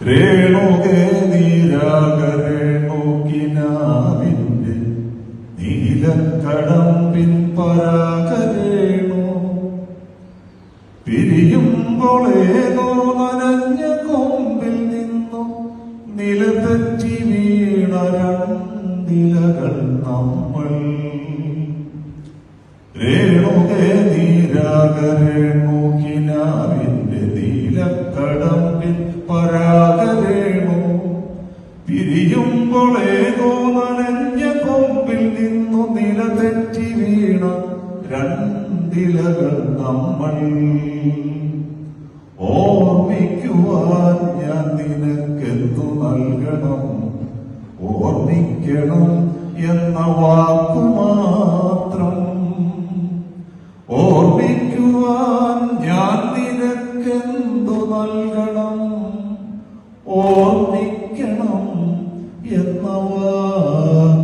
രേണുകേ നീരാകരേണുകിനാവിന്റെ നീലക്കടമ്പിൻ പരാഗരേണു പിരിയുമ്പോളേതോ നനഞ്ഞ കൊമ്പിൽ നിന്നു നിലതെറ്റി വീണ രണ്ടിലകൾ നമ്മൾ. രേണുകേ നീരാകരേണുകിനാവിന്റെ നീലക്കടമ്പിൻ പരാഗരേണു പിരിയുമ്പോളേതോ നനഞ്ഞ കൊമ്പിൽ നിന്നു നിലതെറ്റി വീണ രണ്ടിലകൾ നമ്മൾ. ഓർമ്മിക്കുവാൻ ഞാൻ നിനക്കെന്തു നൽകണം, ഓർമ്മിക്കണം എന്ന വാക്കു മാത്രം. ഓർമ്മിക്കുവാൻ ഞാൻ നിനക്കെന്തു നൽകണം, ഓർമ്മിക്കണം എന്ന വാക്ക്